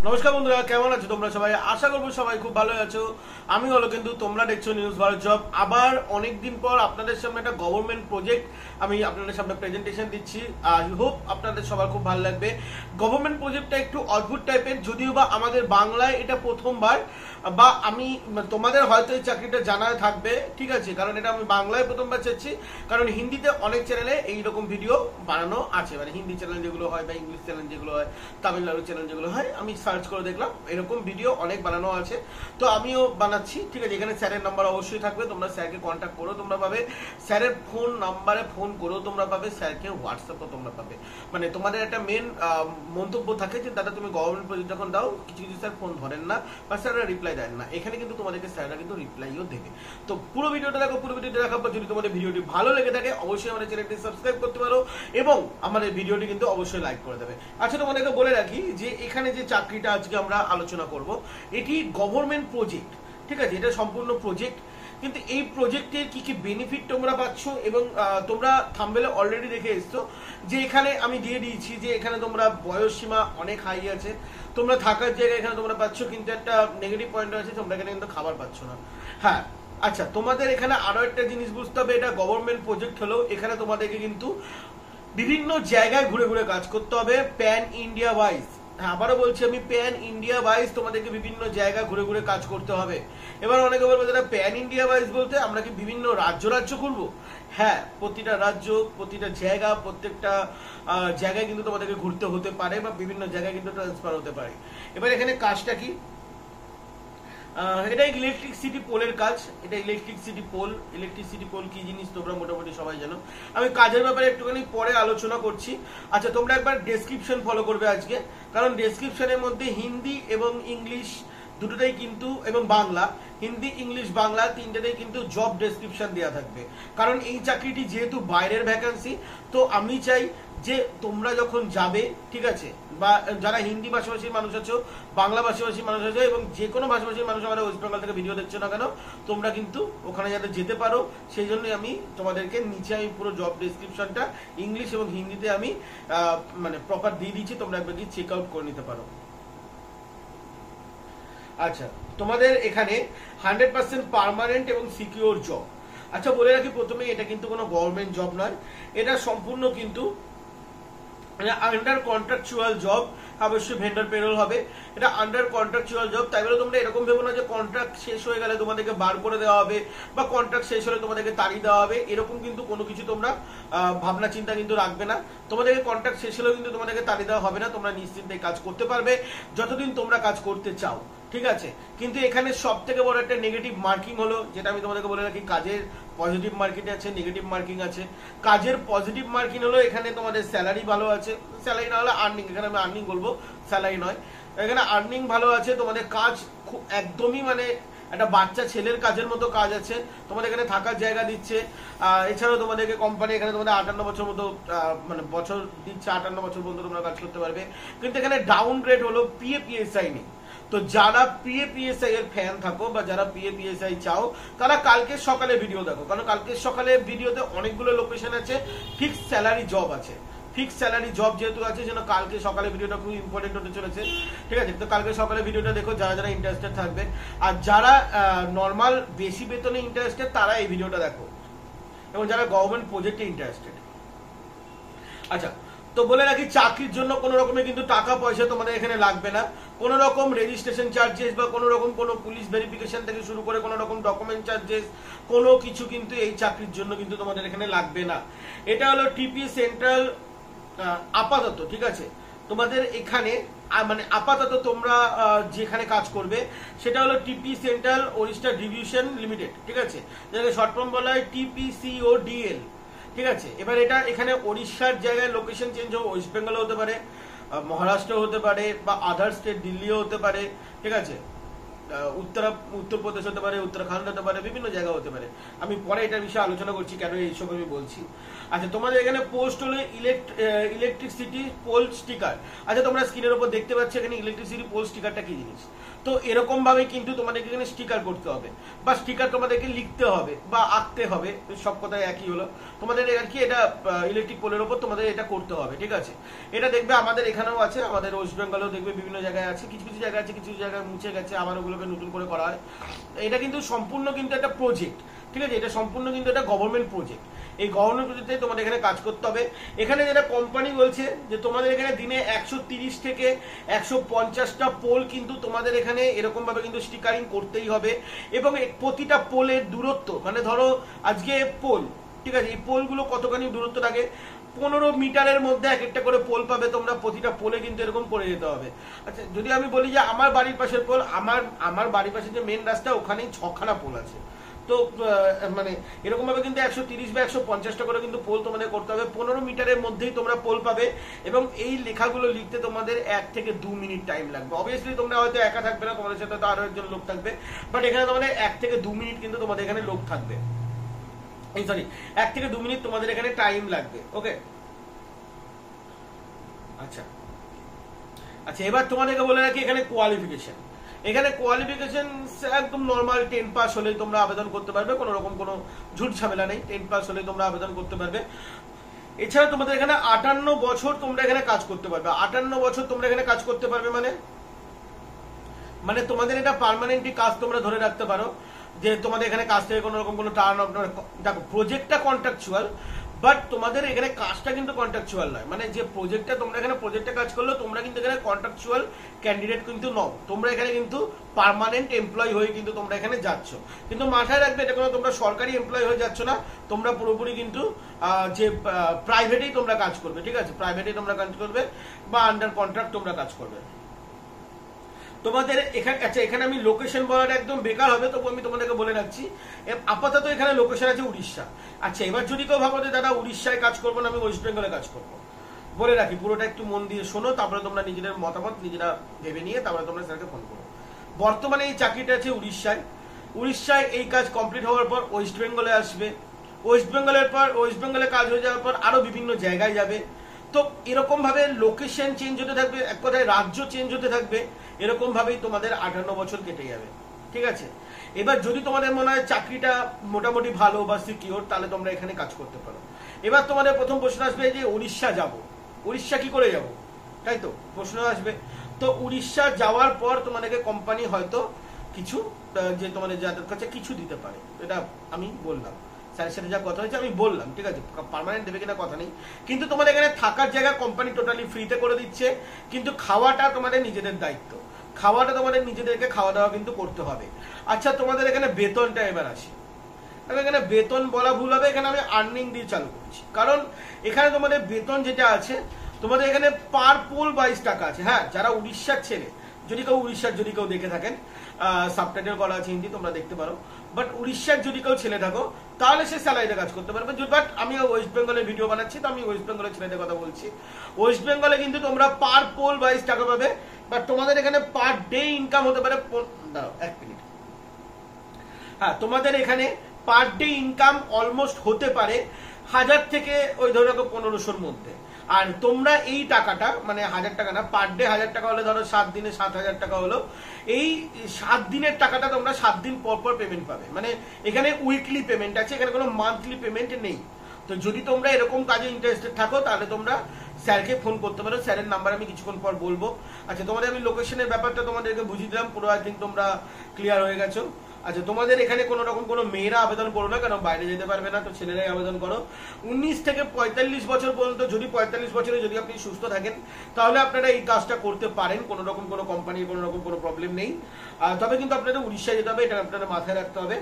নমস্কার বন্ধুরা, কেমন আছো তোমরা সবাই? আশা করবো সবাই খুব ভালো আছো। আমি হলো কিন্তু তোমরা দেখছো নিউজ ভারত জব। আবার অনেকদিন পর আপনাদের সামনে একটা গভর্নমেন্ট প্রজেক্ট আমি আপনাদের সামনে প্রেজেন্টেশন দিচ্ছি। আই হোপ আপনাদের সবার খুব ভালো লাগবে। গভর্নমেন্ট প্রজেক্টটা একটু অদ্ভুত টাইপের, যদিও বা আমাদের বাংলায় এটা প্রথমবার, বা আমি তোমাদের হয়তো এই চাকরিটা জানা থাকবে, ঠিক আছে, কারণ এটা আমি বাংলায় প্রথমবার চাচ্ছি। কারণ হিন্দিতে অনেক চ্যানেলে এইরকম ভিডিও বানানো আছে, মানে হিন্দি চ্যানেল যেগুলো হয় বা ইংলিশ চ্যানেল যেগুলো হয়, তামিলনাড়ু চ্যানেল যেগুলো হয়, আমি সার্চ করে দেখলাম এরকম ভিডিও অনেক বানানো আছে। তো আমিও বানাচ্ছি, ঠিক আছে। এখানে স্যারের নাম্বার অবশ্যই থাকবে, তোমরা স্যারকে কন্ট্যাক্ট করো, তোমরা পাবে স্যারের ফোন নাম্বারে ফোন করো, তোমরা পাবে স্যারকে হোয়াটসঅ্যাপও তোমরা পাবে। মানে তোমাদের একটা মেন মন্তব্য থাকে যে দাদা তুমি গভর্নমেন্ট প্রজেক্ট যখন দাও কিছু কিছু স্যার ফোন ধরেন না বা স্যাররা রিপ্লাই দেন না। এখানে কিন্তু তোমাদেরকে স্যাররা কিন্তু রিপ্লাইও দেবে। তো পুরো ভিডিওটা দেখো, পুরো ভিডিওটা দেখার পর যদি তোমাদের ভিডিওটি ভালো লেগে থাকে অবশ্যই আমাদের চ্যানেলটি সাবস্ক্রাইব করতে পারো এবং আমাদের ভিডিওটি কিন্তু অবশ্যই লাইক করে দেবে। আচ্ছা, তোমাদেরকে বলে রাখি যে এখানে যে চাকরিটা আজকে আমরা আলোচনা করব এটি গভর্নমেন্ট প্রজেক্ট, ঠিক আছে। এটা সম্পূর্ণ প্রজেক্ট, কিন্তু এই প্রজেক্টের কি কি বেনিফিট তোমরা পাচ্ছ এবং তোমরা থাম্বনেলে অলরেডি দেখে এসছো যে এখানে আমি দিয়ে দিয়েছি যে এখানে তোমরা বয়স সীমা অনেক হাই আছে, তোমরা থাকার জায়গা এখানে তোমরা পাচ্ছ, কিন্তু একটা নেগেটিভ পয়েন্ট আছে, তোমরা এখানে কিন্তু খাবার পাচ্ছ না। হ্যাঁ, আচ্ছা, তোমাদের এখানে আরো একটা জিনিস বুঝতে হবে, এটা গভর্নমেন্ট প্রজেক্ট হলেও এখানে তোমাদেরকে কিন্তু বিভিন্ন জায়গায় ঘুরে ঘুরে কাজ করতে হবে, প্যান ইন্ডিয়া ওয়াইজ। হ্যাঁ, আবারও বলছি আমি, প্যান ইন্ডিয়া ওয়াইজ তোমাদেরকে বিভিন্ন জায়গা ঘুরে ঘুরে কাজ করতে হবে। এবার অনেকে বলবে দাদা প্যান ইন্ডিয়া ওয়াইজ বলতে আমরা কি বিভিন্ন রাজ্য ঘুরবো? হ্যাঁ, প্রতিটা রাজ্য, প্রতিটা জায়গা, প্রত্যেকটা জায়গায় কিন্তু তোমাদেরকে ঘুরতে হতে পারে বা বিভিন্ন জায়গায় কিন্তু ট্রান্সফার হতে পারে। এবার এখানে কাজটা কি, এটা ইলেকট্রিসিটি পোলের কাজ। এটা ইলেকট্রিসিটি পোল কি জিনিস তোমরা মোটামুটি সবাই জানো। আমি কাজের ব্যাপারে একটুখানি পরে আলোচনা করছি। আচ্ছা, তোমরা একবার ডেসক্রিপশন ফলো করবে আজকে, কারণ ডেসক্রিপশনের মধ্যে হিন্দি এবং ইংলিশ দুটোটাই কিন্তু, এবং বাংলা, হিন্দি ইংলিশ বাংলা তিনটাতেই কিন্তু জব ডেসক্রিপশন দেওয়া থাকবে। কারণ এই চাকরিটি যেহেতু বাইরের ভ্যাকান্সি, তো আমি চাই যে তোমরা যখন যাবে, ঠিক আছে, বা যারা হিন্দি ভাষাভাষীর মানুষ আছো, বাংলা ভাষাভাষীর মানুষ আছো এবং যে কোনো ভাষাভাষীর মানুষ আমাদের ওয়েস্ট বেঙ্গল থেকে ভিডিও দেখছো না কেন, তোমরা কিন্তু ওখানে যাতে যেতে পারো সেই জন্যই আমি তোমাদেরকে নিচে আমি পুরো জব ডেসক্রিপশনটা ইংলিশ এবং হিন্দিতে আমি মানে প্রপার দিয়ে দিচ্ছি, তোমরা একবার কি চেক আউট করে নিতে পারো। আচ্ছা, তোমাদের এখানে 100% পার্মানেন্ট এবং সিকিউর জব। আচ্ছা, বলে রাখি প্রথমে, এটা কিন্তু কোনো গভর্নমেন্ট জব নয়, এটা সম্পূর্ণ কিন্তু আন্ডার কন্ট্রাকচুয়াল জব। অবশ্যই ভেন্ডর পেরোল হবে, এটা আন্ডার কন্ট্রাকচুয়াল জব। তাই বলে তোমরা এরকম ভেবো না যে কন্ট্রাক্ট শেষ হয়ে গেলে তোমাদেরকে বার করে দেওয়া হবে বা কন্ট্রাক্ট শেষ হলে তোমাদেরকে তাড়িয়ে দেওয়া হবে, এরকম কিন্তু কোনো কিছু তোমরা ভাবনা চিন্তা কিন্তু রাখবে না। তোমাদেরকে কন্ট্রাক্ট শেষ হলেও কিন্তু তোমাদেরকে তাড়িয়ে দেওয়া হবে না, তোমরা নিশ্চিন্তে কাজ করতে পারবে যতদিন তোমরা কাজ করতে চাও, ঠিক আছে। কিন্তু এখানে সব থেকে বড় একটা নেগেটিভ মার্কিং হলো, যেটা আমি তোমাদেরকে বলে রাখি, কাজের পজিটিভ মার্কিং আছে, নেগেটিভ মার্কিং আছে। কাজের পজিটিভ মার্কিং হলো এখানে তোমাদের স্যালারি ভালো আছে, স্যালারি না হলে আর্নিং, এখানে আমি আর্নিং বলবো, স্যালারি নয়। এখানে আর্নিং ভালো আছে, তোমাদের কাজ খুব একদমই মানে একটা বাচ্চা ছেলের কাজের মতো কাজ আছে, তোমাদের এখানে থাকার জায়গা দিচ্ছে। এছাড়াও তোমাদেরকে কোম্পানি এখানে তোমাদের 58 বছর মতো মানে বছর দিচ্ছে, 58 বছর পর্যন্ত তোমরা কাজ করতে পারবে। কিন্তু এখানে ডাউন গ্রেড হলো PAPSI নেই। তো যারা PAPSI এর ফ্যান থাকো বা যারা PAPSI চাও, তারা কালকে সকালে ভিডিও দেখো, কারণ কালকে সকালে ভিডিওতে অনেকগুলো লোকেশন আছে, ফিক্সড স্যালারি জব আছে। ফিক্সড স্যালারি জব যেহেতু আছে, যেন কালকে সকালে ভিডিওটা খুব ইম্পর্টেন্ট হতে চলেছে, ঠিক আছে। তো কালকে সকালে ভিডিওটা দেখো যারা যারা ইন্টারেস্টেড থাকবে, আর যারা নর্মাল বেশি বেতনে ইন্টারেস্টেড তারা এই ভিডিওটা দেখো, এবং যারা গভর্নমেন্ট প্রজেক্টে ইন্টারেস্টেড। আচ্ছা, তো বলে রাখি চাকরির জন্য কোনো রকমের কিন্তু টাকা পয়সা তোমাদের এখানে লাগবে না। কোনো রকম রেজিস্ট্রেশন চার্জেস বা কোনো রকম কোনো পুলিশ ভেরিফিকেশন থেকে শুরু করে কোনো রকম ডকুমেন্ট চার্জেস কোনো কিছু কিন্তু এই চাকরির জন্য কিন্তু তোমাদের এখানে লাগবে না। এটা হলো টিপি সেন্ট্রাল আপাতত, ঠিক আছে। তোমাদের এখানে মানে আপাতত তোমরা যেখানে কাজ করবে সেটা হলো টিপি সেন্ট্রাল ওড়িশা ডিভিশন লিমিটেড, ঠিক আছে, যেটাকে শর্ট ফর্ম বলা হয় TPCODL, ঠিক আছে। এবার এটা এখানে ওড়িশার জায়গায় লোকেশন চেঞ্জ হবে, ওয়েস্ট বেঙ্গল হতে পারে, মহারাষ্ট্র হতে পারে বা আদার স্টেট, দিল্লিও হতে পারে, ঠিক আছে। উত্তরপ্রদেশ হতে পারে, উত্তরাখণ্ড হতে পারে, বিভিন্ন জায়গা হতে পারে। আমি পরে এটার বিষয়ে আলোচনা করছি কেন এইসব আমি বলছি। আচ্ছা, তোমাদের এখানে পোস্ট হলো ইলেকট্রিসিটি পোল স্টিকার। আচ্ছা, তোমরা স্ক্রিনের উপর দেখতে পাচ্ছ এখানে ইলেকট্রিসিটি পোল স্টিকারটা কি জিনিস। তো এরকম ভাবে কিন্তু তোমাদেরকে এখানে স্টিকার করতে হবে, বা স্টিকার তোমাদেরকে লিখতে হবে বা আঁকতে হবে, সব কথাই একই হলো। তোমাদের আর কি এটা ইলেকট্রিক পোলের উপর তোমাদের এটা করতে হবে, ঠিক আছে। এটা দেখবে আমাদের এখানেও আছে, আমাদের ওয়েস্ট বেঙ্গলেও দেখবে বিভিন্ন জায়গায় আছে, কিছু কিছু জায়গায় আছে, কিছু জায়গায় মুছে গেছে, আবার ওগুলোকে নতুন করে করা হয়। এটা কিন্তু সম্পূর্ণ কিন্তু একটা প্রজেক্ট, ঠিক আছে। এটা সম্পূর্ণ কিন্তু একটা গভর্নমেন্ট প্রজেক্ট। এই গভর্নমেন্ট প্রজেক্টে তোমাদের এখানে কাজ করতে হবে। এখানে যেটা কোম্পানি বলছে যে তোমাদের এখানে দিনে 130 থেকে 150টা পোল কিন্তু তোমাদের এখানে এরকম ভাবে কিন্তু স্টিকারিং করতেই হবে। এবং প্রতিটা পোলের দূরত্ব, মানে ধরো আজকে পোল, ঠিক আছে, এই পোলগুলো কতখানি দূরত্ব থাকে, 15 মিটারের মধ্যে এক একটা করে পোল পাবে তোমরা, প্রতিটা পোলে কিন্তু এরকম করে যেতে হবে। আচ্ছা, যদি আমি বলি যে আমার বাড়ির পাশের পোল, আমার বাড়ির পাশে যে মেন রাস্তা ওখানেই 6খানা পোল আছে। তো মানে এরকম ভাবে কিন্তু 130 বা 150টা করে কিন্তু পোল তোমাদের করতে হবে। 15 মিটারের মধ্যেই তোমরা পোল পাবে, এবং এই লেখাগুলো লিখতে তোমাদের 1 থেকে 2 মিনিট টাইম লাগবে। অবভিয়াসলি তোমরা হয়তো একা থাকবে না, তোমাদের সাথে তো আরো একজন লোক থাকবে, বাট এখানে তোমাদের 1 থেকে 2 মিনিট কিন্তু তোমাদের এখানে লোক থাকবে, সরি 1 থেকে 2 মিনিট তোমাদের এখানে টাইম লাগবে। ওকে, আচ্ছা আচ্ছা, এবার তোমাদেরকে বলে রাখি এখানে কোয়ালিফিকেশন। এখানে কোয়ালিফিকেশন একদম নর্মাল 10 পাস হলেই তোমরা আবেদন করতে পারবে, কোনো রকম কোনো ঝুট ঝামেলা নেই, 10 পাস হলেই তোমরা আবেদন করতে পারবে। এছাড়া তোমাদের এখানে 58 বছর তোমরা এখানে কাজ করতে পারবে। 58 বছর তোমরা এখানে কাজ করতে পারবে মানে তোমাদের এটা পার্মানেন্টলি কাজ তোমরা ধরে রাখতে পারো, যে তোমাদের এখানে কাজ থেকে কোনো রকম কোনো টার্ন অফ, দেখো প্রজেক্টটা কন্ট্রাকচুয়াল, বাট তোমাদের এখানে কাজটা কিন্তু কন্ট্রাকচুয়াল নয়। মানে যে প্রজেক্টটা তোমরা এখানে প্রজেক্টে কাজ করলো, তোমরা কিন্তু এখানে কন্ট্রাকচুয়াল ক্যান্ডিডেট কিন্তু নও, তোমরা এখানে কিন্তু পার্মানেন্ট এমপ্লয় হয়ে কিন্তু তোমরা এখানে যাচ্ছ। কিন্তু মাথায় রাখবে এটা কোনো তোমরা সরকারি এমপ্লয় হয়ে যাচ্ছ না, তোমরা পুরোপুরি কিন্তু যে প্রাইভেটেই তোমরা কাজ করবে, ঠিক আছে, প্রাইভেটেই তোমরা কাজ করবে বা আন্ডার কন্ট্রাক্ট তোমরা কাজ করবে। তোমাদের এখানে, আচ্ছা এখানে আমি লোকেশন বলাটা একদম বেকার হবে, তবু আমি তোমাদেরকে বলে রাখছি আপাতত এখানে লোকেশন আছে উড়িষ্যা। আচ্ছা, এবার যদি কেউ ভাবো যে দাদা উড়িষ্যায় কাজ করবো না, আমি ওয়েস্ট বেঙ্গলে কাজ করবো, বলে রাখি পুরোটা একটু মন দিয়ে শোনো, তারপরে তোমরা নিজেদের মতামত নিজেরা ভেবে নিয়ে তারপরে তোমরা স্যারকে ফোন করো। বর্তমানে এই চাকরিটা আছে উড়িষ্যায়। উড়িষ্যায় এই কাজ কমপ্লিট হওয়ার পর ওয়েস্ট বেঙ্গলে আসবে, ওয়েস্ট বেঙ্গলের পর ওয়েস্ট বেঙ্গলে কাজ হয়ে যাওয়ার পর আরো বিভিন্ন জায়গায় যাবে। তো এরকম ভাবে লোকেশন চেঞ্জ হতে থাকবে, এক কথায় রাজ্য চেঞ্জ হতে থাকবে, এরকম ভাবেই তোমাদের 58 বছর কেটে যাবে, ঠিক আছে। এবার যদি তোমাদের মনে হয় চাকরিটা মোটামুটি ভালো বা সিকিউর, তাহলে তোমরা এখানে কাজ করতে পারো। এবার তোমাদের প্রথম প্রশ্ন আসবে যে উড়িষ্যা যাব, উড়িষ্যা কি করে যাব, তাই তো প্রশ্ন আসবে। তো উড়িষ্যা যাওয়ার পর তোমাদেরকে কোম্পানি হয়তো কিছু, যে তোমাদের যাদের কাছে কিছু দিতে পারে, এটা আমি বললাম, স্যারের সাথে যা কথা হয়েছে আমি বললাম, ঠিক আছে, পার্মানেন্ট দেবে কিনা কথা নেই। কিন্তু তোমাদের এখানে থাকার জায়গা কোম্পানি টোটালি ফ্রিতে করে দিচ্ছে, কিন্তু খাওয়াটা তোমাদের নিজেদের দায়িত্ব, খাওয়াটা তোমাদের নিজেদেরকে খাওয়া দাওয়া কিন্তু করতে হবে। আচ্ছা, তোমাদের এখানে বেতনটা এবার আসে। এখানে বেতন বলা ভুল হবে, এখানে আমি আর্নিং দিয়ে চালু করছি, কারণ এখানে তোমাদের বেতন যেটা আছে, তোমাদের এখানে পার পোল 22 টাকা আছে। হ্যাঁ, যারা উড়িষ্যার ছেলে, যদি কেউ উড়িষ্যার যদি কেউ দেখে থাকেন, সাবটাইটেল করা আছে হিন্দি, তোমরা দেখতে পারো, বাট উড়িষ্যার যদি কেউ ছেলে থাকো তাহলে সে স্যালারিতে কাজ করতে পারবে। বাট আমি ওয়েস্ট বেঙ্গলের ভিডিও বানাচ্ছি, তো আমি ওয়েস্ট বেঙ্গলের ছেলেদের কথা বলছি। ওয়েস্ট বেঙ্গলে কিন্তু তোমরা পার পোল 22 টাকা পাবে, বাট তোমাদের এখানে পার ডে ইনকাম হতে পারে, দাঁড়াও 1 মিনিট, হ্যাঁ তোমাদের এখানে পার ডে ইনকাম অলমোস্ট হতে পারে 1000 থেকে ওই ধরে রাখো 1500-র মধ্যে। আর তোমরা এই টাকাটা, মানে 1000 টাকা না, পার ডে 1000 টাকা হলে ধরো 7 দিনে 7000 টাকা হলো, এই 7 দিনের টাকাটা তোমরা 7 দিন পর পর পেমেন্ট পাবে। মানে এখানে উইকলি পেমেন্ট আছে, এখানে কোনো মান্থলি পেমেন্ট নেই। তো যদি তোমরা এরকম কাজে ইন্টারেস্টেড থাকো তাহলে তোমরা স্যারকে ফোন করতে পারো, স্যারের নাম্বার আমি কিছুক্ষণ পর বলবো। আচ্ছা, তোমাদের আমি লোকেশনের ব্যাপারটা তোমাদেরকে বুঝিয়ে দিলাম, পুরো আই থিঙ্ক তোমরা ক্লিয়ার হয়ে গেছো। আচ্ছা, তোমাদের এখানে কোনো রকম কোনো মেয়েরা আবেদন করো না, কারণ বাইরে যেতে পারবে না, তো ছেলেরাই আবেদন করো। 19 থেকে 45 বছর পর্যন্ত, যদি 45 বছরে যদি আপনি সুস্থ থাকেন তাহলে আপনারা এই কাজটা করতে পারেন, কোনো রকম কোনো কোম্পানির কোনো রকম কোনো প্রবলেম নেই। তবে কিন্তু আপনাদের উড়িষ্যা যেতে হবে, এটা আপনাদের মাথায় রাখতে হবে।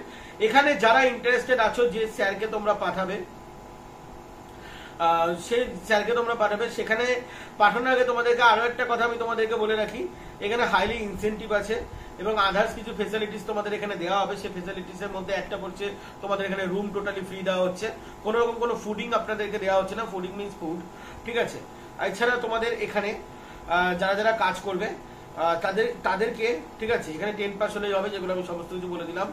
এখানে যারা ইন্টারেস্টেড আছো, যে স্যারকে তোমরা পাঠাবে, সেই স্যারকে তোমরা পাঠাবে, সেখানে পাঠানোর আগে তোমাদেরকে আরো একটা কথা আমি তোমাদেরকে বলে রাখি, এখানে হাইলি ইনসেন্টিভ আছে এবং আদার্স কিছু ফেসিলিটিস তোমাদের এখানে দেওয়া হবে। সেই ফেসিলিটিস এর মধ্যে একটা পড়ছে তোমাদের এখানে রুম টোটালি ফ্রি দেওয়া হচ্ছে, কোনো রকম কোনো ফুডিং আপনাদেরকে দেওয়া হচ্ছে না, ফুডিং মিনস ফুড, ঠিক আছে। এছাড়া তোমাদের এখানে যারা যারা কাজ করবে তাদেরকে, ঠিক আছে, এখানে 10 পাস হলেই হবে, যেগুলো আমি সমস্ত কিছু বলে দিলাম।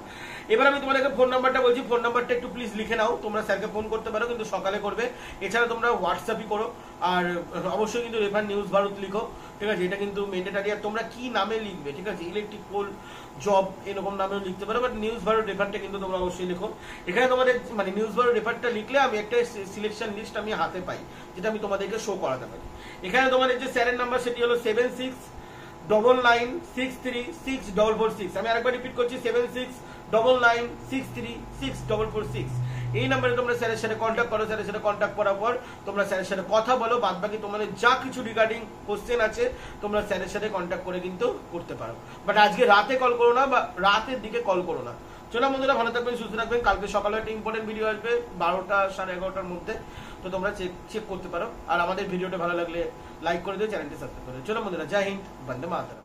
এবার আমি তোমাদেরকে ফোন নাম্বারটা বলছি, ফোন নাম্বারটা একটু প্লিজ লিখে নাও। তোমরা স্যারকে ফোন করতে পারো, কিন্তু সকালে করবে। এছাড়া তোমরা হোয়াটসঅ্যাপই করো। আর অবশ্যই কিন্তু রেফার নিউজ ভারত লিখো, ঠিক আছে, এটা কিন্তু ম্যান্ডেটরি। আর তোমরা কি নামে লিখবে, ঠিক আছে, ইলেকট্রিক পোল জব এরকম নামেও লিখতে পারো, বাট নিউজ ভারত রেফারটা কিন্তু তোমরা অবশ্যই লিখো। এখানে তোমাদের মানে নিউজ ভারত রেফারটা লিখলে আমি একটা সিলেকশন লিস্ট আমি হাতে পাই, যেটা আমি তোমাদেরকে শো করাতে পারি। এখানে তোমাদের যে স্যারের নাম্বার সেটি হলো 7699636446। আমি আরেকবার রিপিট করছি, 7699636446। এই নাম্বারে তোমরা স্যারের সাথে কন্ট্যাক্ট করো। স্যারের সাথে কন্ট্যাক্ট করার পর তোমরা স্যারের সাথে কথা বলো, বাদ বাকি তোমাদের যা কিছু রিগার্ডিং কোশ্চেন আছে তোমরা স্যারের সাথে কন্ট্যাক্ট করে কিন্তু করতে পারো। বাট আজকে রাতে কল করো না, বা রাতের দিকে কল করো না। চলো বন্ধুরা, ভালো থাকবেন, সুস্থ থাকবেন। কালকে সকালে একটা ইম্পর্টেন্ট ভিডিও আসবে 12টা 11:30টার মধ্যে, তো তোমরা চেক করতে পারো। আর আমাদের ভিডিওটা ভালো লাগলে লাইক করে দিও, চ্যানেলটি সাবস্ক্রাইব করে দিও। চলো বন্ধুরা, জয় হিন্দ, বন্দে মাতরম।